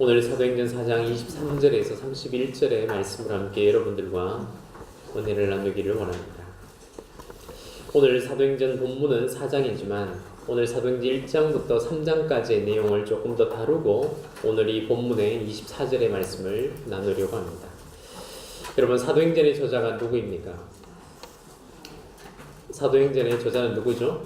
오늘 사도행전 4장 23절에서 31절의 말씀을 함께 여러분들과 은혜를 나누기를 원합니다. 오늘 사도행전 본문은 4장이지만 오늘 사도행전 1장부터 3장까지의 내용을 조금 더 다루고 오늘 이 본문의 24절의 말씀을 나누려고 합니다. 여러분, 사도행전의 저자가 누구입니까? 사도행전의 저자는 누구죠?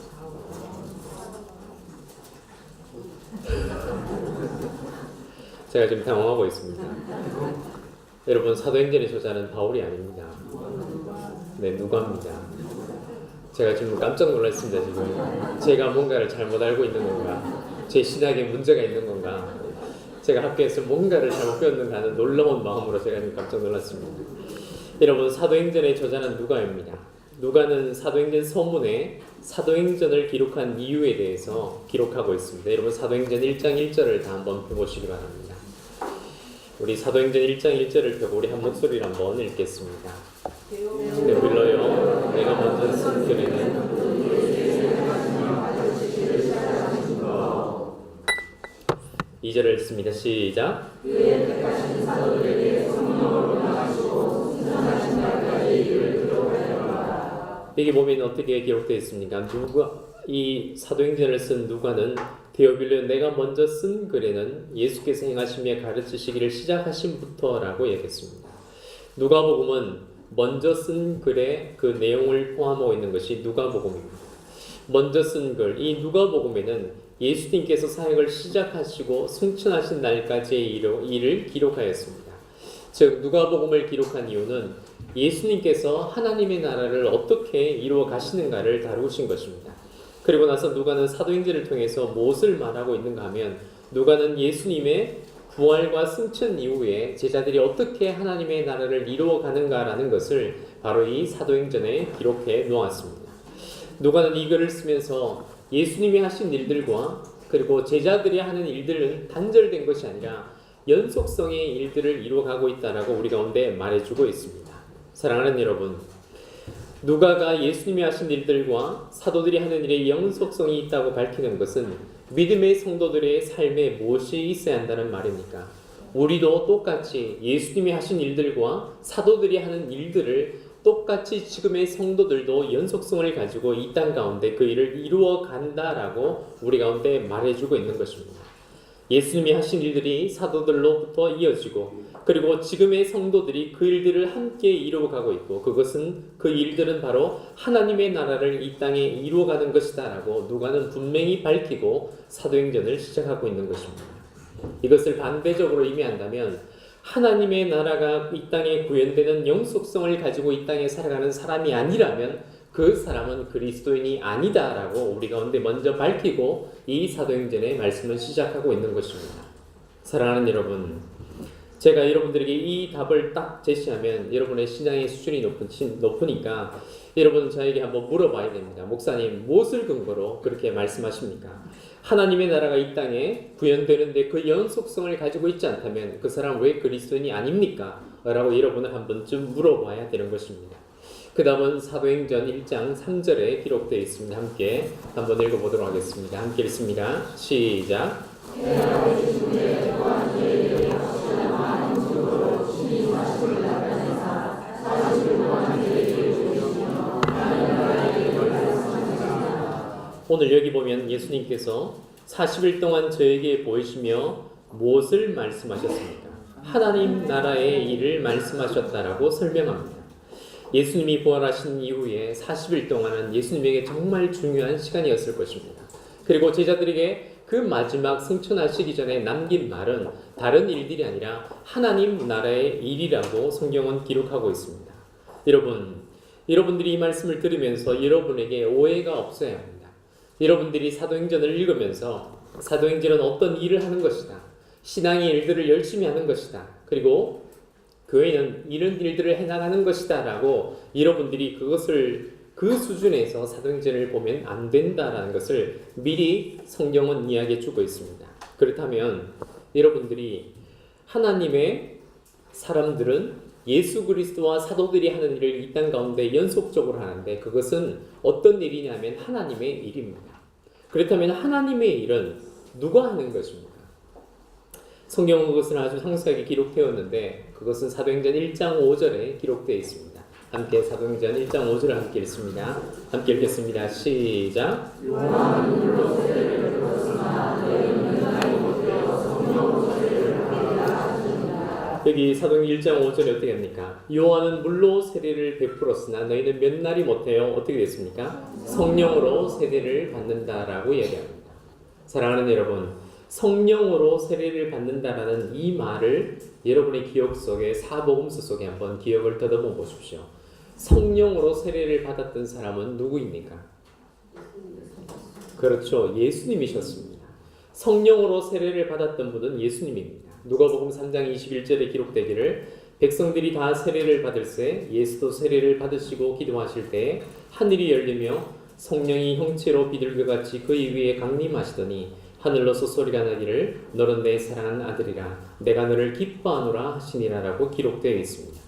제가 지금 당황하고 있습니다. 여러분, 사도행전의 저자는 바울이 아닙니다. 네, 누가입니다. 제가 지금 깜짝 놀랐습니다. 지금 제가 뭔가를 잘못 알고 있는 건가? 제 신학에 문제가 있는 건가? 제가 학교에서 뭔가를 잘못 배웠는가 하는 놀라운 마음으로 제가 지금 깜짝 놀랐습니다. 여러분, 사도행전의 저자는 누가입니다. 누가는 사도행전 서문에 사도행전을 기록한 이유에 대해서 기록하고 있습니다. 여러분, 사도행전 1장 1절을 다 한번 펴보시기 바랍니다. 우리 사도행전 1장 1절을 펴고 우리 한 목소리로 한번 읽겠습니다. 데오빌러여, 내가 먼저 쓴 글에는 이 절을 읽습니다. 시작. 여기 보면 어떻게 기록되어 있습니까? 이 사도행전을 쓴 누가는 데오빌러, 내가 먼저 쓴 글에는 예수께서 행하시며 가르치시기를 시작하신부터라고 얘기했습니다. 누가복음은 먼저 쓴 글의 그 내용을 포함하고 있는 것이 누가복음입니다. 먼저 쓴 글, 이 누가복음에는 예수님께서 사역을 시작하시고 승천하신 날까지의 일을 기록하였습니다. 즉, 누가복음을 기록한 이유는 예수님께서 하나님의 나라를 어떻게 이루어 가시는가를 다루신 것입니다. 그리고 나서 누가는 사도행전을 통해서 무엇을 말하고 있는가 하면, 누가는 예수님의 부활과 승천 이후에 제자들이 어떻게 하나님의 나라를 이루어 가는가라는 것을 바로 이 사도행전에 기록해 놓았습니다. 누가는 이 글을 쓰면서 예수님이 하신 일들과 그리고 제자들이 하는 일들은 단절된 것이 아니라 연속성의 일들을 이루어가고 있다라고 우리 가운데 말해주고 있습니다. 사랑하는 여러분, 누가가 예수님이 하신 일들과 사도들이 하는 일의 연속성이 있다고 밝히는 것은 믿음의 성도들의 삶에 무엇이 있어야 한다는 말입니까? 우리도 똑같이 예수님이 하신 일들과 사도들이 하는 일들을 똑같이 지금의 성도들도 연속성을 가지고 이 땅 가운데 그 일을 이루어 간다라고 우리 가운데 말해주고 있는 것입니다. 예수님이 하신 일들이 사도들로부터 이어지고 그리고 지금의 성도들이 그 일들을 함께 이루어가고 있고 그것은 그 일들은 바로 하나님의 나라를 이 땅에 이루어가는 것이다 라고 누가는 분명히 밝히고 사도행전을 시작하고 있는 것입니다. 이것을 반대적으로 의미한다면 하나님의 나라가 이 땅에 구현되는 영속성을 가지고 이 땅에 살아가는 사람이 아니라면 그 사람은 그리스도인이 아니다라고 우리 가운데 먼저 밝히고 이 사도행전의 말씀을 시작하고 있는 것입니다. 사랑하는 여러분, 제가 여러분들에게 이 답을 딱 제시하면 여러분의 신앙의 수준이 높으니까 여러분 저에게 한번 물어봐야 됩니다. 목사님, 무엇을 근거로 그렇게 말씀하십니까? 하나님의 나라가 이 땅에 구현되는데 그 연속성을 가지고 있지 않다면 그 사람 왜 그리스도인이 아닙니까? 라고 여러분을 한 번쯤 물어봐야 되는 것입니다. 그 다음은 사도행전 1장 3절에 기록되어 있습니다. 함께 한번 읽어보도록 하겠습니다. 함께 읽습니다. 시작. 오늘 여기 보면 예수님께서 40일 동안 저에게 보이시며 무엇을 말씀하셨습니까? 하나님 나라의 일을 말씀하셨다라고 설명합니다. 예수님이 부활하신 이후에 40일 동안은 예수님에게 정말 중요한 시간이었을 것입니다. 그리고 제자들에게 그 마지막 승천하시기 전에 남긴 말은 다른 일들이 아니라 하나님 나라의 일이라고 성경은 기록하고 있습니다. 여러분들이 이 말씀을 들으면서 여러분에게 오해가 없어야 합니다. 여러분들이 사도행전을 읽으면서 사도행전은 어떤 일을 하는 것이다. 신앙의 일들을 열심히 하는 것이다. 그리고 교회는 이런 일들을 해나가는 것이다 라고 여러분들이 그것을 그 수준에서 사도행전을 보면 안 된다라는 것을 미리 성경은 이야기해 주고 있습니다. 그렇다면 여러분들이 하나님의 사람들은 예수 그리스도와 사도들이 하는 일을 이 땅 가운데 연속적으로 하는데 그것은 어떤 일이냐면 하나님의 일입니다. 그렇다면 하나님의 일은 누가 하는 것입니까? 성경은 그것은 아주 상세하게 기록되었는데 그것은 사도행전 1장 5절에 기록되어 있습니다. 함께 사도행전 1장 5절을 함께 읽습니다. 함께 읽겠습니다. 시작. 여기 사도행전 1장 5절에 어떻게 합니까? 요한은 물로 세례를 베풀었으나 너희는 몇 날이 못해요. 어떻게 됐습니까? 성령으로 세례를 받는다라고 이야기합니다. 사랑하는 여러분, 성령으로 세례를 받는다라는 이 말을 여러분의 기억 속에 사복음서 속에 한번 기억을 더듬어 보십시오. 성령으로 세례를 받았던 사람은 누구입니까? 그렇죠. 예수님이셨습니다. 성령으로 세례를 받았던 분은 예수님입니다. 누가복음 3장 21절에 기록되기를 백성들이 다 세례를 받을새 예수도 세례를 받으시고 기도하실 때 하늘이 열리며 성령이 형체로 비둘기같이 그의 위에 강림하시더니 하늘로서 소리가 나기를 너는 내 사랑하는 아들이라 내가 너를 기뻐하노라 하시니라라고 기록되어 있습니다.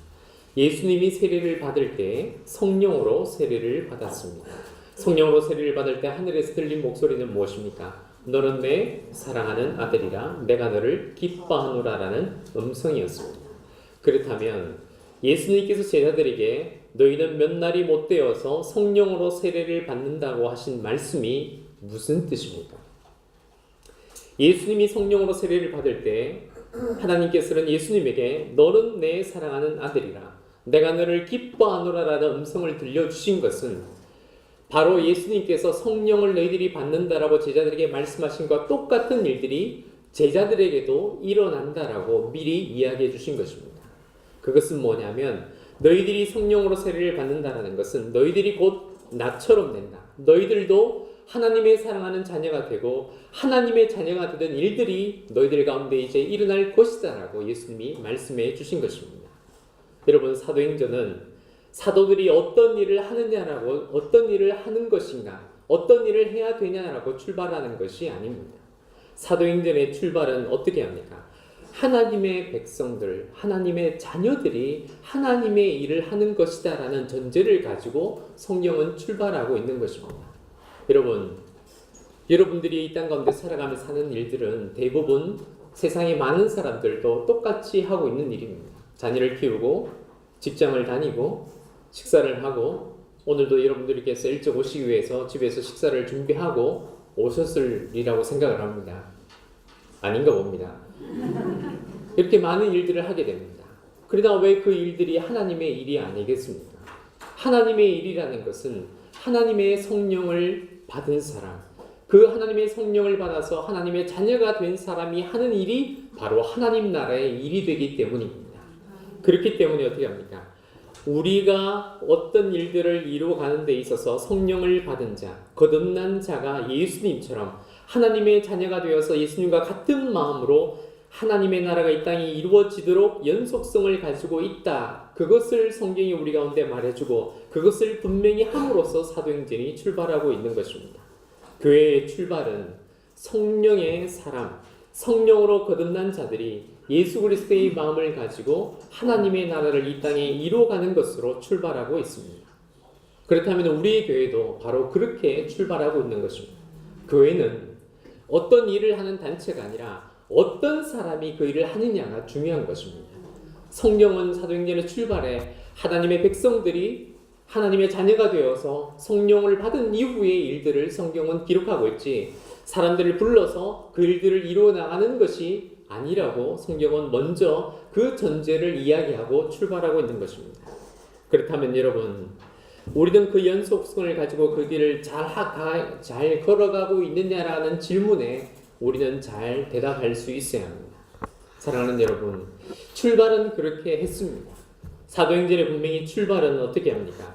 예수님이 세례를 받을 때 성령으로 세례를 받았습니다. 성령으로 세례를 받을 때 하늘에서 들린 목소리는 무엇입니까? 너는 내 사랑하는 아들이라 내가 너를 기뻐하노라라는 음성이었습니다. 그렇다면 예수님께서 제자들에게 너희는 몇 날이 못 되어서 성령으로 세례를 받는다고 하신 말씀이 무슨 뜻입니까? 예수님이 성령으로 세례를 받을 때 하나님께서는 예수님에게 너는 내 사랑하는 아들이라 내가 너를 기뻐하노라라는 음성을 들려주신 것은 바로 예수님께서 성령을 너희들이 받는다라고 제자들에게 말씀하신 것과 똑같은 일들이 제자들에게도 일어난다라고 미리 이야기해 주신 것입니다. 그것은 뭐냐면 너희들이 성령으로 세례를 받는다라는 것은 너희들이 곧 나처럼 된다. 너희들도 하나님의 사랑하는 자녀가 되고 하나님의 자녀가 되던 일들이 너희들 가운데 이제 일어날 것이다라고 예수님이 말씀해 주신 것입니다. 여러분, 사도행전은 사도들이 어떤 일을 하느냐라고 어떤 일을 하는 것인가 어떤 일을 해야 되냐라고 출발하는 것이 아닙니다. 사도행전의 출발은 어떻게 합니까? 하나님의 백성들, 하나님의 자녀들이 하나님의 일을 하는 것이다 라는 전제를 가지고 성경은 출발하고 있는 것입니다. 여러분들이 이 땅 가운데 살아가며 사는 일들은 대부분 세상의 많은 사람들도 똑같이 하고 있는 일입니다. 자녀를 키우고 직장을 다니고 식사를 하고 오늘도 여러분들께서 일찍 오시기 위해서 집에서 식사를 준비하고 오셨으리라고 생각을 합니다. 아닌가 봅니다. 이렇게 많은 일들을 하게 됩니다. 그러나 왜 그 일들이 하나님의 일이 아니겠습니까? 하나님의 일이라는 것은 하나님의 성령을 받은 사람, 그 하나님의 성령을 받아서 하나님의 자녀가 된 사람이 하는 일이 바로 하나님 나라의 일이 되기 때문입니다. 그렇기 때문에 어떻게 합니까? 우리가 어떤 일들을 이루어가는 데 있어서 성령을 받은 자, 거듭난 자가 예수님처럼 하나님의 자녀가 되어서 예수님과 같은 마음으로 하나님의 나라가 이 땅에 이루어지도록 연속성을 가지고 있다. 그것을 성경이 우리 가운데 말해주고 그것을 분명히 함으로써 사도행전이 출발하고 있는 것입니다. 교회의 출발은 성령의 사람, 성령으로 거듭난 자들이 예수 그리스도의 마음을 가지고 하나님의 나라를 이 땅에 이루어가는 것으로 출발하고 있습니다. 그렇다면 우리의 교회도 바로 그렇게 출발하고 있는 것입니다. 교회는 어떤 일을 하는 단체가 아니라 어떤 사람이 그 일을 하느냐가 중요한 것입니다. 성경은 사도행전의 출발에 하나님의 백성들이 하나님의 자녀가 되어서 성령을 받은 이후의 일들을 성경은 기록하고 있지 사람들을 불러서 그 일들을 이루어 나가는 것이 아니라고 성경은 먼저 그 전제를 이야기하고 출발하고 있는 것입니다. 그렇다면 여러분, 우리는 그 연속성을 가지고 그 길을 잘 걸어가고 있느냐라는 질문에 우리는 잘 대답할 수 있어야 합니다. 사랑하는 여러분, 출발은 그렇게 했습니다. 사도행전의 분명히 출발은 어떻게 합니까?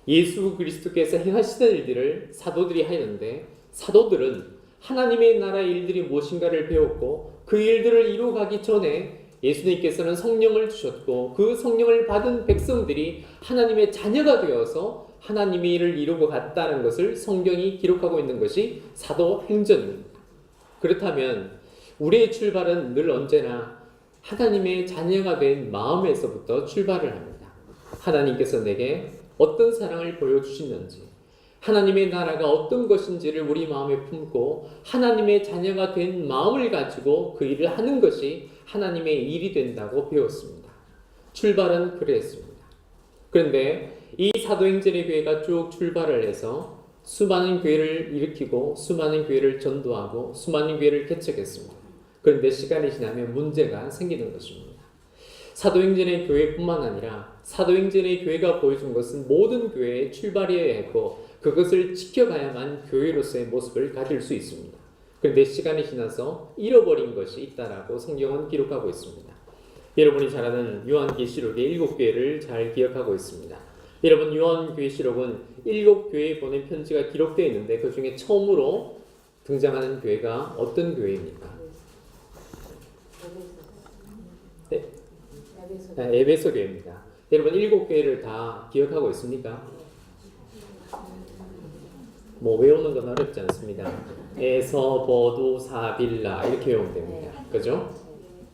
예수 그리스도께서 행하시던 일들을 사도들이 하였는데 사도들은 하나님의 나라의 일들이 무엇인가를 배웠고 그 일들을 이루어가기 전에 예수님께서는 성령을 주셨고 그 성령을 받은 백성들이 하나님의 자녀가 되어서 하나님의 일을 이루고 갔다는 것을 성경이 기록하고 있는 것이 사도행전입니다. 그렇다면 우리의 출발은 늘 언제나 하나님의 자녀가 된 마음에서부터 출발을 합니다. 하나님께서 내게 어떤 사랑을 보여주시는지, 하나님의 나라가 어떤 것인지를 우리 마음에 품고 하나님의 자녀가 된 마음을 가지고 그 일을 하는 것이 하나님의 일이 된다고 배웠습니다. 출발은 그랬습니다. 그런데 이 사도행전의 교회가 쭉 출발을 해서 수많은 교회를 일으키고 수많은 교회를 전도하고 수많은 교회를 개척했습니다. 그런데 시간이 지나면 문제가 생기는 것입니다. 사도행전의 교회뿐만 아니라 사도행전의 교회가 보여준 것은 모든 교회의 출발이어야 했고 그것을 지켜가야만 교회로서의 모습을 가질 수 있습니다. 그런데 시간이 지나서 잃어버린 것이 있다라고 성경은 기록하고 있습니다. 여러분이 잘 아는 요한계시록의 7교회를 잘 기억하고 있습니다. 여러분, 요한계시록은 7교회에 보낸 편지가 기록되어 있는데 그 중에 처음으로 등장하는 교회가 어떤 교회입니까? 네? 에베소 교회입니다. 여러분, 7교회를 다 기억하고 있습니까? 뭐 외우는 건 어렵지 않습니다. 에서, 버두, 사빌라 이렇게 외우면 됩니다. 그죠?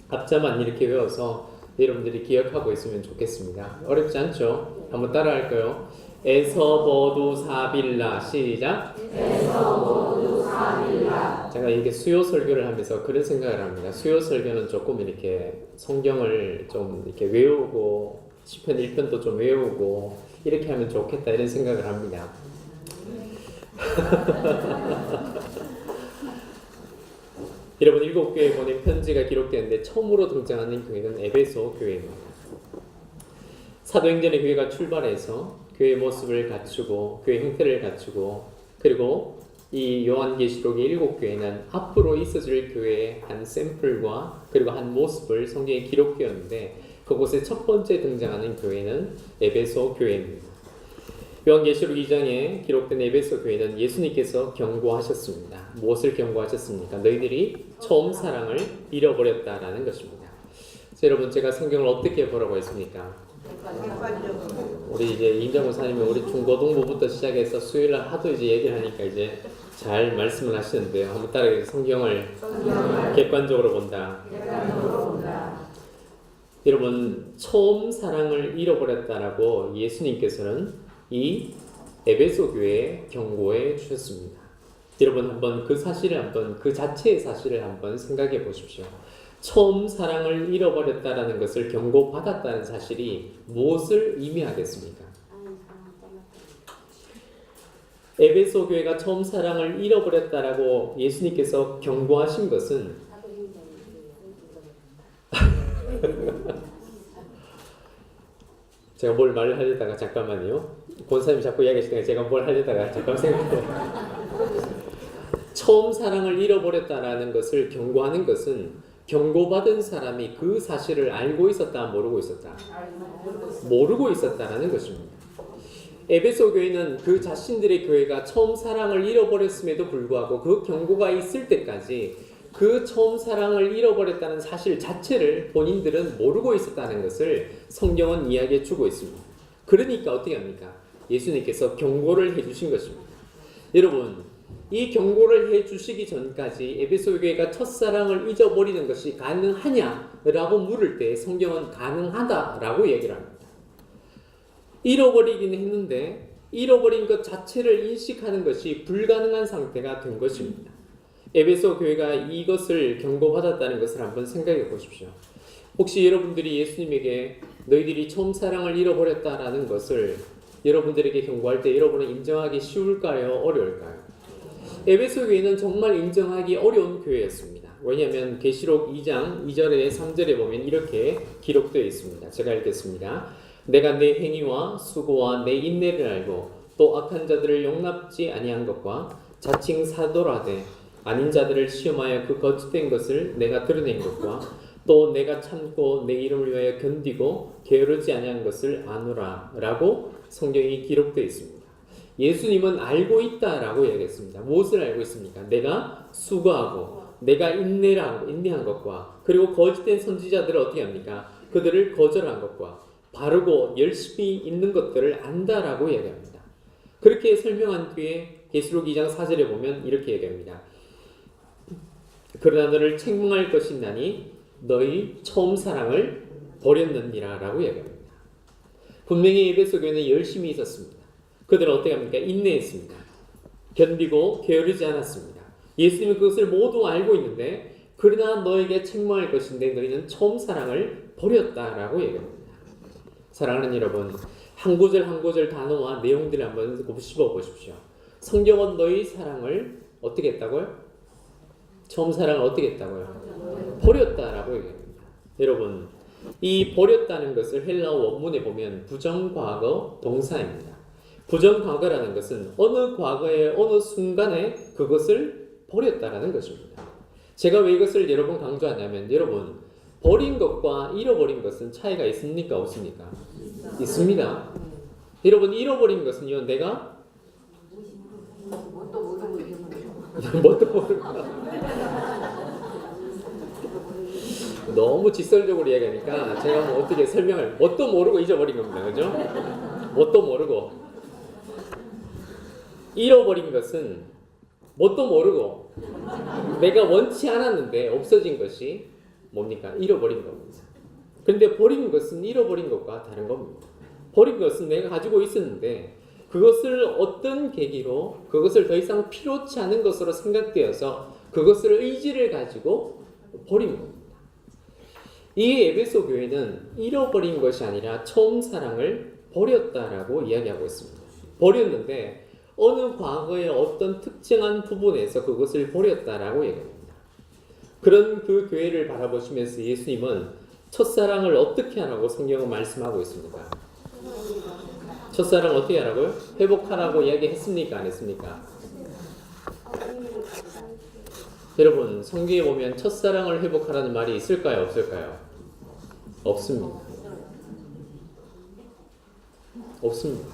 앞자만 이렇게 외워서 여러분들이 기억하고 있으면 좋겠습니다. 어렵지 않죠? 한번 따라 할까요? 에서, 버두, 사빌라. 시작. 에서, 버두, 사빌라. 제가 이게 수요 설교를 하면서 그런 생각을 합니다. 수요 설교는 조금 이렇게 성경을 좀 이렇게 외우고 시편 1편도 좀 외우고 이렇게 하면 좋겠다 이런 생각을 합니다. 여러분, 7교회에 보낸 편지가 기록되었는데 처음으로 등장하는 교회는 에베소 교회입니다. 사도행전의 교회가 출발해서 교회 모습을 갖추고 교회 형태를 갖추고 그리고 이 요한계시록의 7교회는 앞으로 있어질 교회의 한 샘플과 그리고 한 모습을 성경에 기록되었는데 그곳에 첫 번째 등장하는 교회는 에베소 교회입니다. 요한계시록 2장에 기록된 에베소 교회는 예수님께서 경고하셨습니다. 무엇을 경고하셨습니까? 너희들이 처음 사랑을 잃어버렸다라는 것입니다. 자, 여러분, 제가 성경을 어떻게 보라고 했습니까? 우리 이제 임장 목사님이 우리 중고등부부터 시작해서 수요일날 하도 이제 얘기를 하니까 이제 잘 말씀을 하시는데요. 한번 따라해 성경을 객관적으로 본다. 여러분, 처음 사랑을 잃어버렸다라고 예수님께서는 이 에베소 교회에 경고해 주셨습니다. 여러분, 한번 그 사실을 한번 그 자체의 사실을 한번 생각해 보십시오. 처음 사랑을 잃어버렸다라는 것을 경고받았다는 사실이 무엇을 의미하겠습니까? 에베소 교회가 처음 사랑을 잃어버렸다라고 예수님께서 경고하신 것은 제가 뭘 말을 하려다가 잠깐만요. 권사님 자꾸 이야기하시다가 제가 뭘 하려다가 잠깐 생각해요. 처음 사랑을 잃어버렸다라는 것을 경고하는 것은 경고받은 사람이 그 사실을 알고 있었다, 모르고 있었다? 모르고 있었다라는 것입니다. 에베소 교회는 그 자신들의 교회가 처음 사랑을 잃어버렸음에도 불구하고 그 경고가 있을 때까지 그 처음 사랑을 잃어버렸다는 사실 자체를 본인들은 모르고 있었다는 것을 성경은 이야기해 주고 있습니다. 그러니까 어떻게 합니까? 예수님께서 경고를 해주신 것입니다. 여러분, 이 경고를 해주시기 전까지 에베소 교회가 첫사랑을 잊어버리는 것이 가능하냐라고 물을 때 성경은 가능하다라고 얘기를 합니다. 잃어버리긴 했는데 잃어버린 것 자체를 인식하는 것이 불가능한 상태가 된 것입니다. 에베소 교회가 이것을 경고받았다는 것을 한번 생각해 보십시오. 혹시 여러분들이 예수님에게 너희들이 처음 사랑을 잃어버렸다라는 것을 여러분들에게 경고할 때 여러분은 인정하기 쉬울까요? 어려울까요? 에베소 교회는 정말 인정하기 어려운 교회였습니다. 왜냐하면 계시록 2장 2절에 3절에 보면 이렇게 기록되어 있습니다. 제가 읽겠습니다. 내가 내 행위와 수고와 내 인내를 알고 또 악한 자들을 용납지 아니한 것과 자칭 사도라되 아닌 자들을 시험하여 그 거짓된 것을 내가 드러낸 것과 또 내가 참고 내 이름을 위하여 견디고 게으르지 아니한 것을 아노라 라고 성경이 기록되어 있습니다. 예수님은 알고 있다라고 얘기했습니다. 무엇을 알고 있습니까? 내가 수고하고 내가 인내한 것과 그리고 거짓된 선지자들을 어떻게 합니까? 그들을 거절한 것과 바르고 열심히 있는 것들을 안다라고 얘기합니다. 그렇게 설명한 뒤에 계시록 2장 4절에 보면 이렇게 얘기합니다. 그러나 너를 책망할 것이 있나니 너희 처음 사랑을 버렸느니라 라고 얘기합니다. 분명히 에베소 교회는 열심히 있었습니다. 그들은 어떻게 합니까? 인내했습니다. 견디고 게으르지 않았습니다. 예수님은 그것을 모두 알고 있는데 그러나 너에게 책망할 것인데 너희는 처음 사랑을 버렸다라고 얘기합니다. 사랑하는 여러분, 한 구절 한 구절 단어와 내용들을 한번 곱씹어 보십시오. 성경은 너희 사랑을 어떻게 했다고요? 처음 사랑을 어떻게 했다고요? 버렸다라고 얘기합니다. 여러분, 이 버렸다는 것을 헬라어 원문에 보면 부정과거 동사입니다. 부정과거라는 것은 어느 과거의 어느 순간에 그것을 버렸다라는 것입니다. 제가 왜 이것을 여러 번 강조하냐면 여러분, 버린 것과 잃어버린 것은 차이가 있습니까? 없습니까? 있습니다. 여러분, 잃어버린 것은요, 내가 뭣도 모르고 너무 직설적으로 이야기하니까 제가 뭐 어떻게 설명을 뭣도 모르고 잊어버린 겁니다. 그죠? 뭣도 모르고 잃어버린 것은 뭣도 모르고 내가 원치 않았는데 없어진 것이 뭡니까? 잃어버린 겁니다. 그런데 버린 것은 잃어버린 것과 다른 겁니다. 버린 것은 내가 가지고 있었는데 그것을 어떤 계기로 그것을 더 이상 필요치 않은 것으로 생각되어서 그것을 의지를 가지고 버린 겁니다. 이 에베소 교회는 잃어버린 것이 아니라 처음 사랑을 버렸다라고 이야기하고 있습니다. 버렸는데 어느 과거의 어떤 특정한 부분에서 그것을 버렸다라고 얘기합니다. 그런 그 교회를 바라보시면서 예수님은 첫사랑을 어떻게 하라고 성경은 말씀하고 있습니까? 첫사랑 어떻게 하라고요? 회복하라고 이야기했습니까? 안 했습니까? 여러분, 성경에 보면 첫사랑을 회복하라는 말이 있을까요? 없을까요? 없습니다. 없습니다.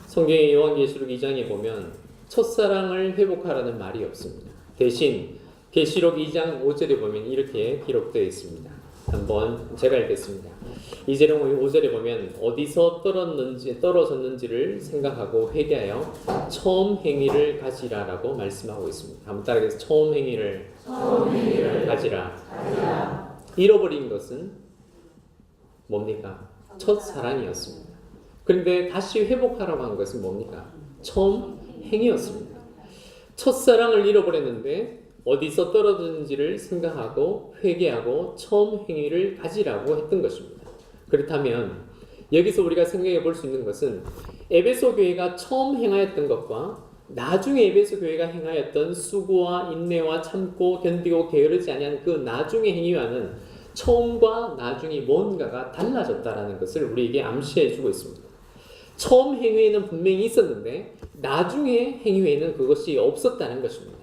성경의 요한계시록 2장에 보면 첫사랑을 회복하라는 말이 없습니다. 대신 계시록 2장 5절에 보면 이렇게 기록되어 있습니다. 한번 제가 읽겠습니다. 5절에 보면 어디서 떨어졌는지를 생각하고 회개하여 처음 행위를 가지라라고 말씀하고 있습니다. 한번 따라해서 처음 행위를 가지라. 잃어버린 것은 뭡니까? 첫사랑이었습니다. 그런데 다시 회복하라고 한 것은 뭡니까? 처음 행위였습니다. 첫사랑을 잃어버렸는데 어디서 떨어졌는지를 생각하고 회개하고 처음 행위를 가지라고 했던 것입니다. 그렇다면 여기서 우리가 생각해 볼 수 있는 것은 에베소 교회가 처음 행하였던 것과 나중에 에베소 교회가 행하였던 수고와 인내와 참고 견디고 게으르지 아니한 그 나중의 행위와는 처음과 나중이 뭔가가 달라졌다라는 것을 우리에게 암시해 주고 있습니다. 처음 행위에는 분명히 있었는데 나중의 행위에는 그것이 없었다는 것입니다.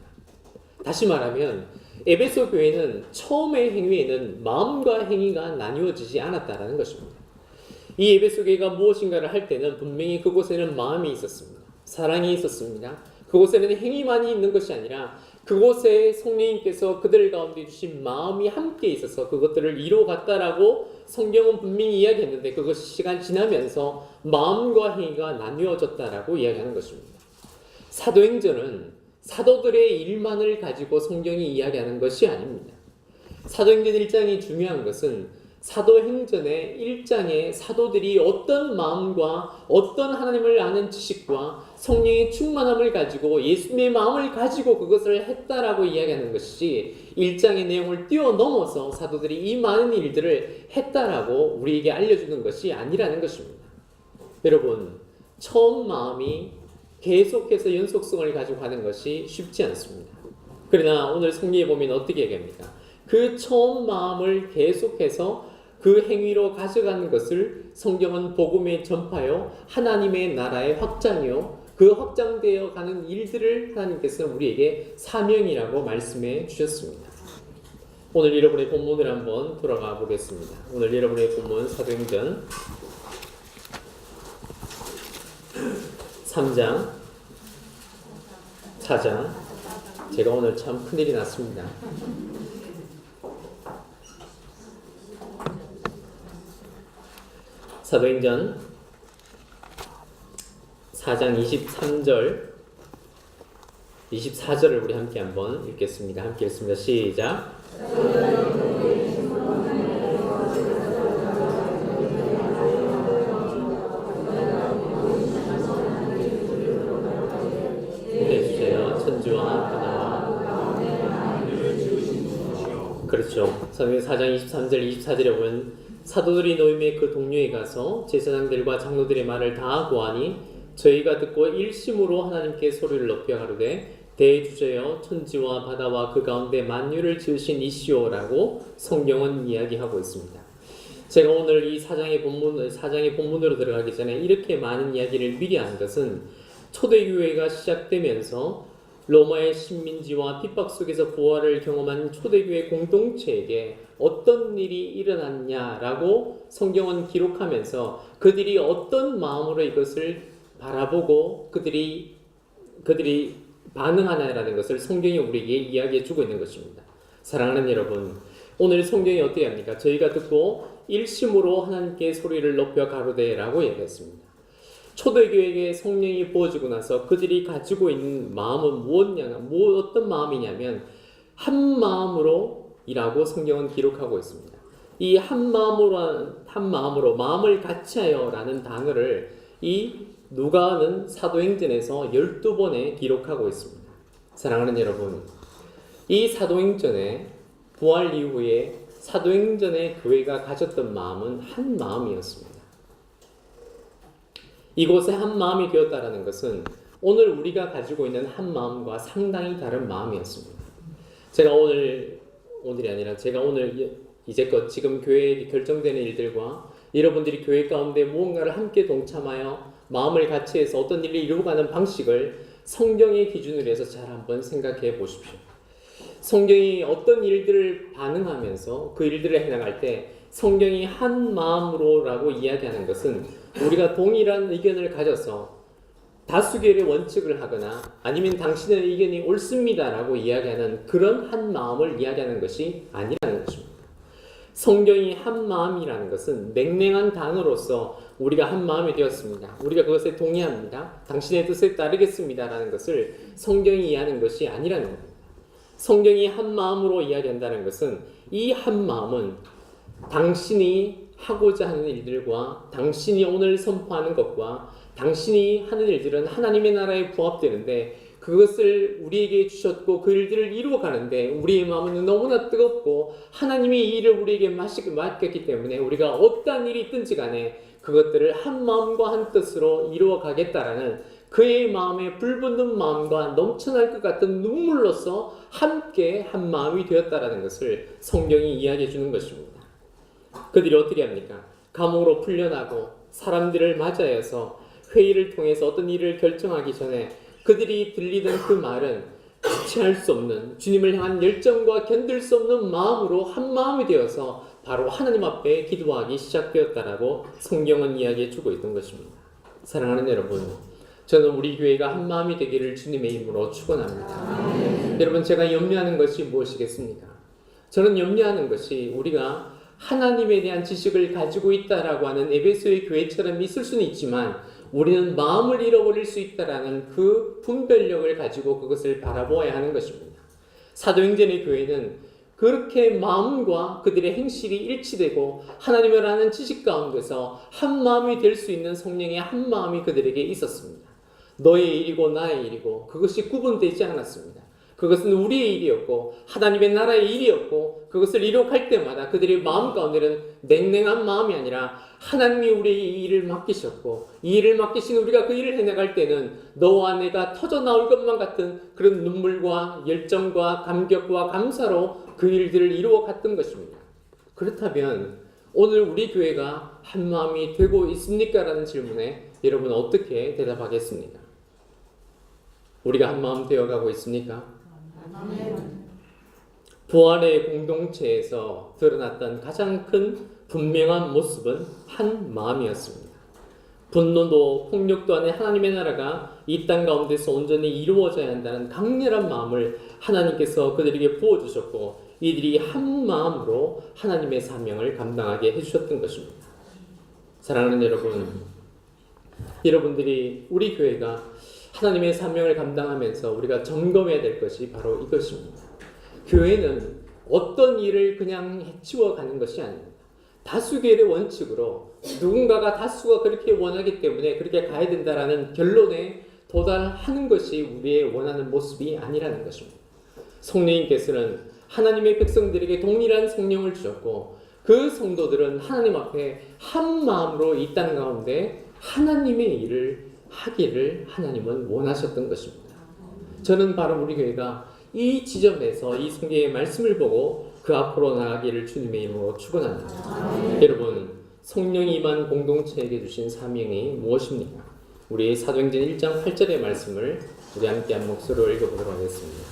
다시 말하면 에베소 교회는 처음의 행위에는 마음과 행위가 나뉘어지지 않았다는 것입니다. 이 에베소 교회가 무엇인가를 할 때는 분명히 그곳에는 마음이 있었습니다. 사랑이 있었습니다. 그곳에는 행위만이 있는 것이 아니라 그곳에 성령님께서 그들 가운데 주신 마음이 함께 있어서 그것들을 이루어갔다라고 성경은 분명히 이야기했는데 그것이 시간 지나면서 마음과 행위가 나뉘어졌다라고 이야기하는 것입니다. 사도행전은 사도들의 일만을 가지고 성경이 이야기하는 것이 아닙니다. 사도행전 1장이 중요한 것은 사도행전의 1장에 사도들이 어떤 마음과 어떤 하나님을 아는 지식과 성령의 충만함을 가지고 예수님의 마음을 가지고 그것을 했다라고 이야기하는 것이 1장의 내용을 뛰어넘어서 사도들이 이 많은 일들을 했다라고 우리에게 알려주는 것이 아니라는 것입니다. 여러분, 처음 마음이 계속해서 연속성을 가지고 가는 것이 쉽지 않습니다. 그러나 오늘 성경에 보면 어떻게 얘기합니까? 그 처음 마음을 계속해서 그 행위로 가져가는 것을 성경은 복음에 전파요 하나님의 나라의 확장이요 그 확장되어 가는 일들을 하나님께서 우리에게 사명이라고 말씀해 주셨습니다. 오늘 여러분의 본문을 한번 돌아가 보겠습니다. 오늘 여러분의 본문 사도행전 3장 4장 제가 오늘 참 큰일이 났습니다. 사도행전 4장 23절 24절을 우리 함께 한번 읽겠습니다. 함께 읽습니다. 시작. 그렇죠. 사도행전 4장 23절 24절에 보면 사도들이 노임의 그 동료에 가서 제사장들과 장로들의 말을 다 고하니 저희가 듣고 일심으로 하나님께 소리를 높여 가로되 대주제여 천지와 바다와 그 가운데 만유를 지으신 이시오라고 성경은 이야기하고 있습니다. 제가 오늘 이 사장의 본문으로 들어가기 전에 이렇게 많은 이야기를 미리 한 것은 초대교회가 시작되면서 로마의 식민지와 핍박 속에서 부활을 경험한 초대교회 공동체에게 어떤 일이 일어났냐라고 성경은 기록하면서 그들이 어떤 마음으로 이것을 바라보고 그들이 반응하냐라는 것을 성경이 우리에게 이야기해 주고 있는 것입니다. 사랑하는 여러분, 오늘 성경이 어떻게 합니까? 저희가 듣고 일심으로 하나님께 소리를 높여 가로되라고 얘기했습니다. 초대교회에게 성령이 부어지고 나서 그들이 가지고 있는 마음은 어떤 마음이냐면 한 마음으로 이라고 성경은 기록하고 있습니다. 이 한 마음으로 마음을 같이하여라는 단어를 이 누가는 사도행전에서 12번에 기록하고 있습니다. 사랑하는 여러분, 이 사도행전에 부활 이후에 사도행전의 교회가 가졌던 마음은 한 마음이었습니다. 이곳에 한 마음이 되었다라는 것은 오늘 우리가 가지고 있는 한 마음과 상당히 다른 마음이었습니다. 제가 오늘 이제껏 지금 교회에 결정되는 일들과 여러분들이 교회 가운데 무언가를 함께 동참하여 마음을 같이 해서 어떤 일을 이루어가는 방식을 성경의 기준으로 해서 잘 한번 생각해 보십시오. 성경이 어떤 일들을 반응하면서 그 일들을 해나갈 때 성경이 한 마음으로라고 이야기하는 것은 우리가 동일한 의견을 가져서 다수결의 원칙을 하거나 아니면 당신의 의견이 옳습니다라고 이야기하는 그런 한 마음을 이야기하는 것이 아니라는 것입니다. 성경이 한 마음이라는 것은 냉랭한 단어로서 우리가 한 마음이 되었습니다. 우리가 그것에 동의합니다. 당신의 뜻에 따르겠습니다라는 것을 성경이 이해하는 것이 아니라는 겁니다. 성경이 한 마음으로 이야기한다는 것은 이 한 마음은 당신이 하고자 하는 일들과 당신이 오늘 선포하는 것과 당신이 하는 일들은 하나님의 나라에 부합되는데 그것을 우리에게 주셨고 그 일들을 이루어가는데 우리의 마음은 너무나 뜨겁고 하나님이 이 일을 우리에게 맡겼기 때문에 우리가 어떠한 일이 있든지 간에 그것들을 한 마음과 한 뜻으로 이루어가겠다라는 그의 마음에 불붙는 마음과 넘쳐날 것 같은 눈물로서 함께 한 마음이 되었다라는 것을 성경이 이야기해 주는 것입니다. 그들이 어떻게 합니까? 감옥으로 풀려나고 사람들을 맞이하여서 회의를 통해서 어떤 일을 결정하기 전에 그들이 들리던 그 말은 지체할 수 없는 주님을 향한 열정과 견딜 수 없는 마음으로 한 마음이 되어서 바로 하나님 앞에 기도하기 시작되었다라고 성경은 이야기해 주고 있던 것입니다. 사랑하는 여러분, 저는 우리 교회가 한 마음이 되기를 주님의 이름으로 축원합니다. 여러분, 제가 염려하는 것이 무엇이겠습니까? 저는 염려하는 것이 우리가 하나님에 대한 지식을 가지고 있다라고 하는 에베소의 교회처럼 있을 수는 있지만 우리는 마음을 잃어버릴 수 있다라는 그 분별력을 가지고 그것을 바라보아야 하는 것입니다. 사도행전의 교회는 그렇게 마음과 그들의 행실이 일치되고 하나님을 아는 지식 가운데서 한 마음이 될 수 있는 성령의 한 마음이 그들에게 있었습니다. 너의 일이고 나의 일이고 그것이 구분되지 않았습니다. 그것은 우리의 일이었고 하나님의 나라의 일이었고 그것을 이룩할 때마다 그들의 마음 가운데는 냉랭한 마음이 아니라 하나님이 우리의 이 일을 맡기셨고 이 일을 맡기신 우리가 그 일을 해나갈 때는 너와 내가 터져나올 것만 같은 그런 눈물과 열정과 감격과 감사로 그 일들을 이루어 갔던 것입니다. 그렇다면 오늘 우리 교회가 한 마음이 되고 있습니까? 라는 질문에 여러분 어떻게 대답하겠습니까? 우리가 한 마음 되어가고 있습니까? 부활의 공동체에서 드러났던 가장 큰 분명한 모습은 한 마음이었습니다. 분노도 폭력도 안에 하나님의 나라가 이 땅 가운데서 온전히 이루어져야 한다는 강렬한 마음을 하나님께서 그들에게 부어주셨고 이들이 한 마음으로 하나님의 사명을 감당하게 해주셨던 것입니다. 사랑하는 여러분, 여러분들이 우리 교회가 하나님의 사명을 감당하면서 우리가 점검해야 될 것이 바로 이것입니다. 교회는 어떤 일을 그냥 해치워가는 것이 아닙니다. 다수결의 원칙으로 누군가가 다수가 그렇게 원하기 때문에 그렇게 가야 된다라는 결론에 도달하는 것이 우리의 원하는 모습이 아니라는 것입니다. 성령님께서는 하나님의 백성들에게 동일한 성령을 주셨고 그 성도들은 하나님 앞에 한 마음으로 이 땅 가운데 하나님의 일을 하기를 하나님은 원하셨던 것입니다. 저는 바로 우리 교회가 이 지점에서 이 성경의 말씀을 보고 그 앞으로 나가기를 주님의 이름으로 축원합니다. 여러분, 성령이 임한 공동체에게 주신 사명이 무엇입니까? 우리 사도행전 1장 8절의 말씀을 우리 함께 한 목소리로 읽어보도록 하겠습니다.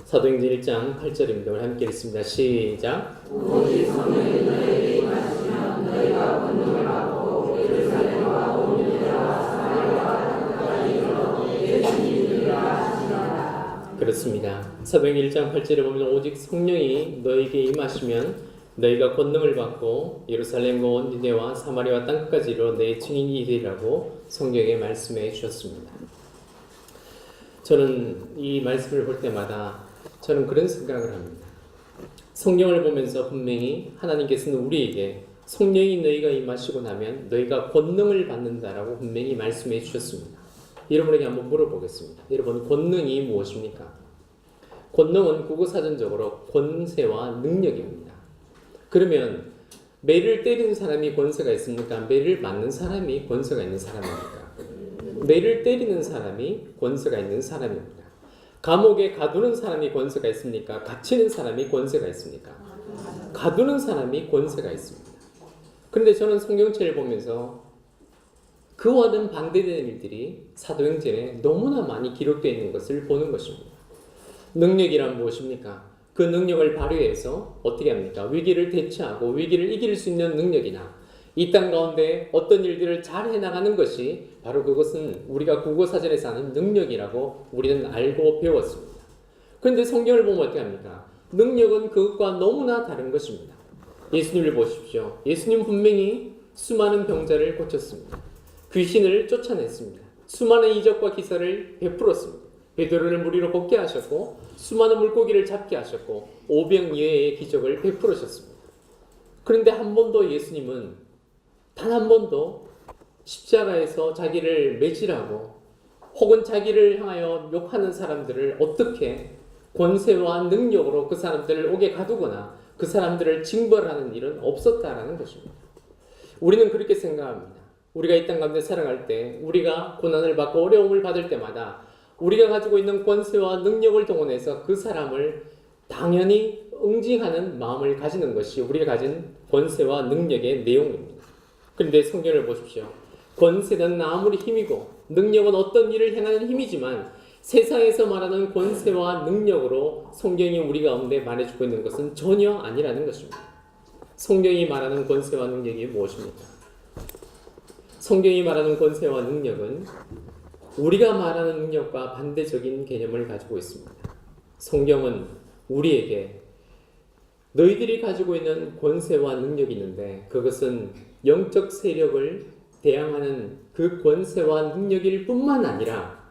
사도행전 1장 8절입니다. 우리 함께 읽습니다. 시작. 오직 성령이 너희에게 임하시면 너희가 권능을 받고 예루살렘과 온 유대와 사마리아와 땅까지 이르러 내 주님이라 하시니라. 그렇습니다. 사도행전 1장 8절에 보면 오직 성령이 너희에게 임하시면 너희가 권능을 받고 예루살렘과 온 유대와 사마리아와 땅까지 이르러 내 증인이 되리라고 성경에 말씀해 주셨습니다. 저는 이 말씀을 볼 때마다 저는 그런 생각을 합니다. 성경을 보면서 분명히 하나님께서는 우리에게 성령이 너희가 임하시고 나면 너희가 권능을 받는다라고 분명히 말씀해 주셨습니다. 여러분에게 한번 물어보겠습니다. 여러분, 권능이 무엇입니까? 권능은 국어사전적으로 권세와 능력입니다. 그러면 매를 때리는 사람이 권세가 있습니까? 매를 맞는 사람이 권세가 있는 사람입니까? 매를 때리는 사람이 권세가 있는 사람입니다. 감옥에 가두는 사람이 권세가 있습니까? 갇히는 사람이 권세가 있습니까? 가두는 사람이 권세가 있습니다. 그런데 저는 성경책을 보면서 그와는 반대되는 일들이 사도행전에 너무나 많이 기록되어 있는 것을 보는 것입니다. 능력이란 무엇입니까? 그 능력을 발휘해서 어떻게 합니까? 위기를 대처하고 위기를 이길 수 있는 능력이나 이 땅 가운데 어떤 일들을 잘 해나가는 것이 바로 그것은 우리가 국어사전에서 하는 능력이라고 우리는 알고 배웠습니다. 그런데 성경을 보면 어떻게 합니까? 능력은 그것과 너무나 다른 것입니다. 예수님을 보십시오. 예수님 분명히 수많은 병자를 고쳤습니다. 귀신을 쫓아냈습니다. 수많은 이적과 기사를 베풀었습니다. 베드로를 물 위로 걷게 하셨고 수많은 물고기를 잡게 하셨고 오병이어의 기적을 베풀으셨습니다. 그런데 한 번도 예수님은 단 한 번도 십자가에서 자기를 매질하고 혹은 자기를 향하여 욕하는 사람들을 어떻게 권세와 능력으로 그 사람들을 옥에 가두거나 그 사람들을 징벌하는 일은 없었다라는 것입니다. 우리는 그렇게 생각합니다. 우리가 이 땅 가운데 살아갈 때 우리가 고난을 받고 어려움을 받을 때마다 우리가 가지고 있는 권세와 능력을 동원해서 그 사람을 당연히 응징하는 마음을 가지는 것이 우리가 가진 권세와 능력의 내용입니다. 그런데 성경을 보십시오. 권세는 아무리 힘이고 능력은 어떤 일을 행하는 힘이지만 세상에서 말하는 권세와 능력으로 성경이 우리 가운데 말해주고 있는 것은 전혀 아니라는 것입니다. 성경이 말하는 권세와 능력이 무엇입니까? 성경이 말하는 권세와 능력은 우리가 말하는 능력과 반대적인 개념을 가지고 있습니다. 성경은 우리에게 너희들이 가지고 있는 권세와 능력이 있는데 그것은 영적 세력을 대항하는 그 권세와 능력일 뿐만 아니라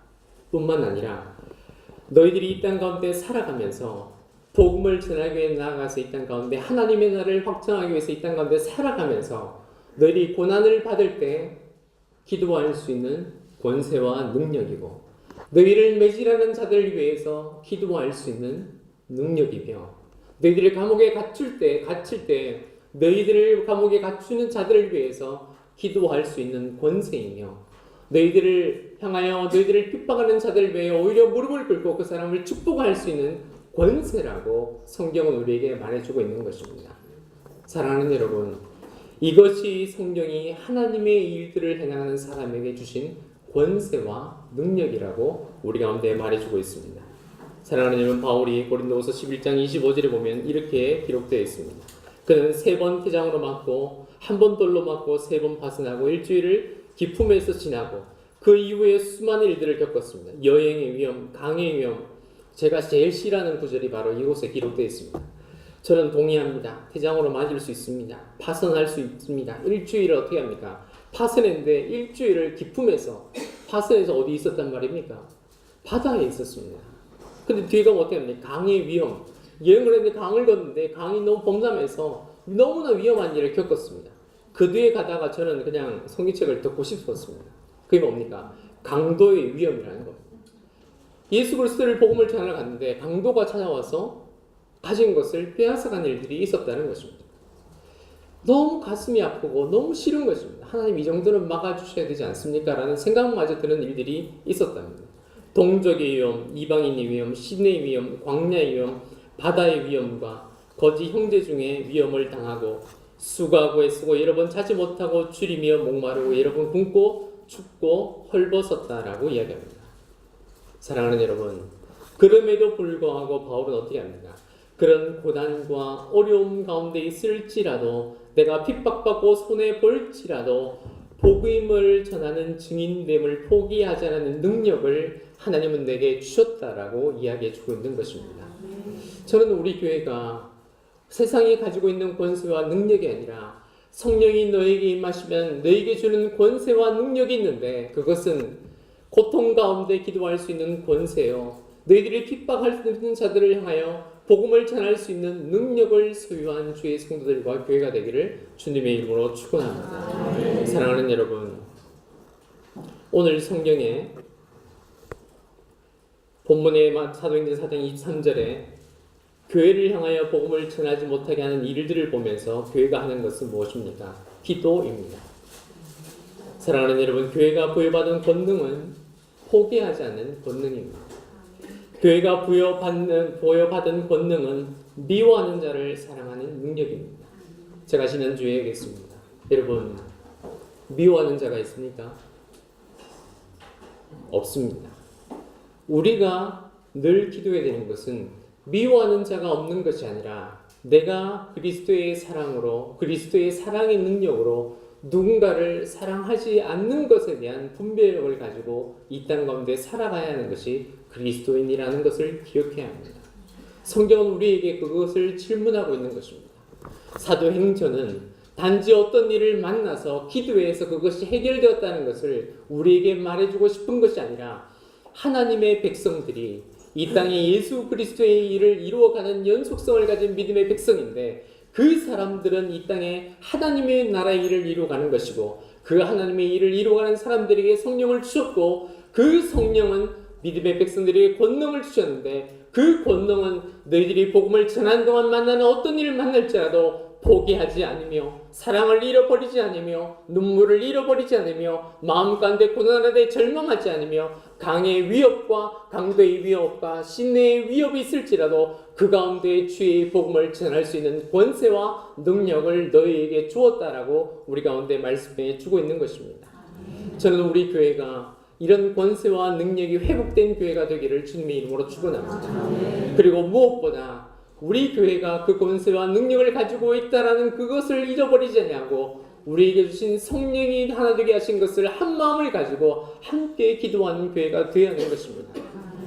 너희들이 이 땅 가운데 살아가면서 복음을 전하기 위해 나아가서 이 땅 가운데 하나님의 나라를 확장하기 위해서 이 땅 가운데 살아가면서 너희들이 고난을 받을 때 기도할 수 있는 권세와 능력이고 너희를 매질하는 자들을 위해서 기도할 수 있는 능력이며 너희들을 감옥에 갇힐 때 너희들을 감옥에 갇히는 자들을 위해서 기도할 수 있는 권세이며 너희들을 향하여 너희들을 핍박하는 자들을 위해 오히려 무릎을 꿇고 그 사람을 축복할 수 있는 권세라고 성경은 우리에게 말해주고 있는 것입니다. 사랑하는 여러분, 이것이 성경이 하나님의 일들을 행하는 사람에게 주신 권세와 능력이라고 우리 가운데 말해주고 있습니다. 사랑하는 여러분, 바울이 고린도후서 11장 25절에 보면 이렇게 기록되어 있습니다. 그는 3번 태장으로 맞고 1번 돌로 맞고 3번 파선하고 일주일을 기품에서 지나고 그 이후에 수많은 일들을 겪었습니다. 여행의 위험, 강의 위험, 제가 제일 싫어하는 구절이 바로 이곳에 기록되어 있습니다. 저는 동의합니다. 태장으로 맞을 수 있습니다. 파선할 수 있습니다. 일주일을 어떻게 합니까? 파선했는데 일주일을 기품에서 파선에서 어디 있었단 말입니까? 바다에 있었습니다. 근데 뒤에 가면 어떻게 합니까? 강의 위험, 여행을 했는데 강을 걷는데 강이 너무 범람해서 너무나 위험한 일을 겪었습니다. 그 뒤에 가다가 저는 그냥 성경책을 듣고 싶었습니다. 그게 뭡니까? 강도의 위험이라는 겁니다. 예수 그리스도를 복음을 전하러 갔는데 강도가 찾아와서 가진 것을 빼앗아간 일들이 있었다는 것입니다. 너무 가슴이 아프고 너무 싫은 것입니다. 하나님 이 정도는 막아주셔야 되지 않습니까? 라는 생각마저 드는 일들이 있었답니다. 동족의 위험, 이방인의 위험, 시내의 위험, 광야의 위험, 바다의 위험과 거지 형제 중에 위험을 당하고 수고하고 애쓰고 여러 번 자지 못하고 줄이며 목마르고 여러 번 굶고 춥고 헐벗었다라고 이야기합니다. 사랑하는 여러분, 그럼에도 불구하고 바울은 어떻게 합니까? 그런 고난과 어려움 가운데 있을지라도 내가 핍박받고 손해볼지라도 복음을 전하는 증인됨을 포기하지 않는 능력을 하나님은 내게 주셨다라고 이야기해주고 있는 것입니다. 저는 우리 교회가 세상이 가지고 있는 권세와 능력이 아니라 성령이 너에게 임하시면 너에게 주는 권세와 능력이 있는데 그것은 고통 가운데 기도할 수 있는 권세요. 너희들이 핍박할 수 있는 자들을 향하여 복음을 전할 수 있는 능력을 소유한 주의 성도들과 교회가 되기를 주님의 이름으로 축원합니다. 사랑하는 여러분, 오늘 성경에 본문의 사도행전 4장 23절에 교회를 향하여 복음을 전하지 못하게 하는 일들을 보면서 교회가 하는 것은 무엇입니까? 기도입니다. 사랑하는 여러분, 교회가 부여받은 권능은 포기하지 않는 권능입니다. 교회가 부여받은 권능은 미워하는 자를 사랑하는 능력입니다. 제가 지난주에 얘기했습니다. 여러분, 미워하는 자가 있습니까? 없습니다. 우리가 늘 기도해야 되는 것은 미워하는 자가 없는 것이 아니라 내가 그리스도의 사랑으로, 그리스도의 사랑의 능력으로 누군가를 사랑하지 않는 것에 대한 분별력을 가지고 이 땅 가운데 살아가야 하는 것이 그리스도인이라는 것을 기억해야 합니다. 성경은 우리에게 그것을 질문하고 있는 것입니다. 사도행전은 단지 어떤 일을 만나서 기도해서 그것이 해결되었다는 것을 우리에게 말해주고 싶은 것이 아니라 하나님의 백성들이 이 땅에 예수 그리스도의 일을 이루어가는 연속성을 가진 믿음의 백성인데 그 사람들은 이 땅에 하나님의 나라의 일을 이루어가는 것이고 그 하나님의 일을 이루어가는 사람들에게 성령을 주셨고 그 성령은 믿음의 백성들에게 권능을 주셨는데 그 권능은 너희들이 복음을 전하는 동안 만나는 어떤 일을 만날지라도 포기하지 않으며 사랑을 잃어버리지 않으며 눈물을 잃어버리지 않으며 마음 가운데 고난하되 절망하지 않으며 강의 위협과 강도의 위협과 신내의 위협이 있을지라도 그 가운데 주의 복음을 전할 수 있는 권세와 능력을 너희에게 주었다라고 우리 가운데 말씀해 주고 있는 것입니다. 저는 우리 교회가 이런 권세와 능력이 회복된 교회가 되기를 주님의 이름으로 축원합니다. 그리고 무엇보다 우리 교회가 그 권세와 능력을 가지고 있다라는 그것을 잊어버리지 아니하고 우리에게 주신 성령이 하나 되게 하신 것을 한 마음을 가지고 함께 기도하는 교회가 되어야 하는 것입니다.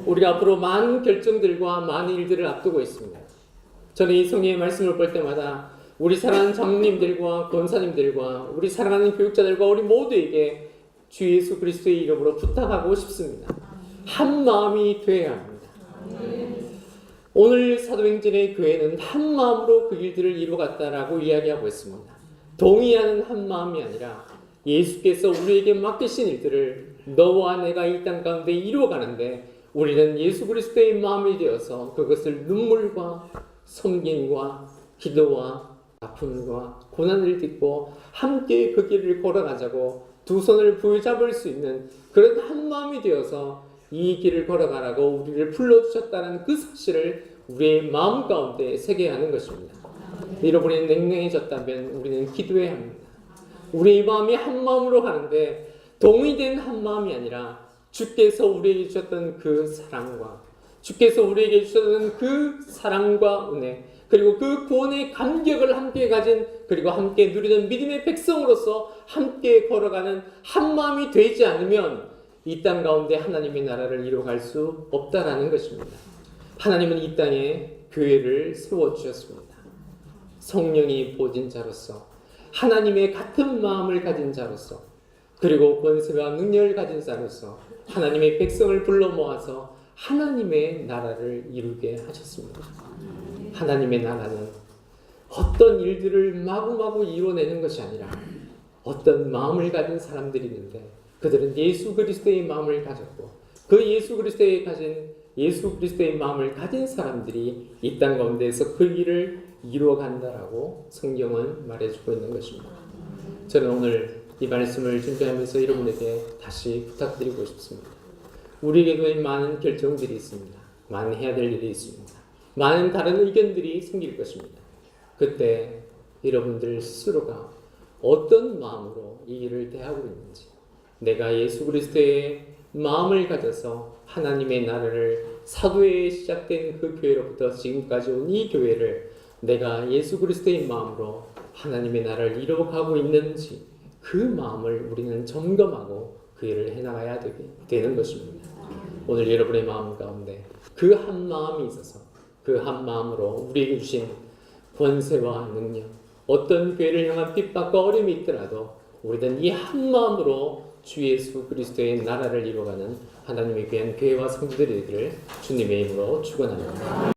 우리가 앞으로 많은 결정들과 많은 일들을 앞두고 있습니다. 저는 이 성경의 말씀을 볼 때마다 우리 사랑하는 장로님들과 권사님들과 우리 사랑하는 교육자들과 우리 모두에게 주 예수 그리스도의 이름으로 부탁하고 싶습니다. 한 마음이 되어야 합니다. 오늘 사도행전의 교회는 한 마음으로 그 일들을 이루어갔다라고 이야기하고 있습니다. 동의하는 한 마음이 아니라 예수께서 우리에게 맡기신 일들을 너와 내가 이 땅 가운데 이루어가는데 우리는 예수 그리스도의 마음이 되어서 그것을 눈물과 섬김과 기도와 아픔과 고난을 딛고 함께 그 길을 걸어가자고 두 손을 부여잡을 수 있는 그런 한 마음이 되어서 이 길을 걸어가라고 우리를 불러주셨다는 그 사실을 우리의 마음 가운데 새겨야 하는 것입니다. 여러분이 냉랭해졌다면 우리는 기도해야 합니다. 우리의 마음이 한 마음으로 가는데 동의된 한 마음이 아니라 주께서 우리에게 주셨던 그 사랑과 주께서 우리에게 주셨던 그 사랑과 은혜 그리고 그 구원의 감격을 함께 가진 그리고 함께 누리는 믿음의 백성으로서 함께 걸어가는 한 마음이 되지 않으면 이 땅 가운데 하나님의 나라를 이루어갈 수 없다라는 것입니다. 하나님은 이 땅에 교회를 세워주셨습니다. 성령이 보진 자로서 하나님의 같은 마음을 가진 자로서 그리고 권세와 능력을 가진 자로서 하나님의 백성을 불러 모아서 하나님의 나라를 이루게 하셨습니다. 하나님의 나라는 어떤 일들을 마구마구 이루어내는 것이 아니라 어떤 마음을 가진 사람들이 있는데 그들은 예수 그리스도의 마음을 가졌고 그 예수 그리스도의 마음을 가진 사람들이 이 땅 가운데에서 그 일을 이루어간다라고 성경은 말해주고 있는 것입니다. 저는 오늘 이 말씀을 준비하면서 여러분에게 다시 부탁드리고 싶습니다. 우리에게도 많은 결정들이 있습니다. 많은 해야 될 일이 있습니다. 많은 다른 의견들이 생길 것입니다. 그때 여러분들 스스로가 어떤 마음으로 이 일을 대하고 있는지, 내가 예수 그리스도의 마음을 가져서 하나님의 나라를 사도에 시작된 그 교회로부터 지금까지 온 이 교회를 내가 예수 그리스도의 마음으로 하나님의 나라를 이루어가고 있는지 그 마음을 우리는 점검하고 그 일을 해나가야 되는 것입니다. 오늘 여러분의 마음 가운데 그 한 마음이 있어서 그 한 마음으로 우리에게 주신 권세와 능력, 어떤 교회를 향한 핍박과 어려움이 있더라도 우리는 이 한 마음으로 주 예수 그리스도의 나라를 이루어가는 하나님의 귀한 교회와 성도들이 되기를 주님의 이름으로 축원합니다.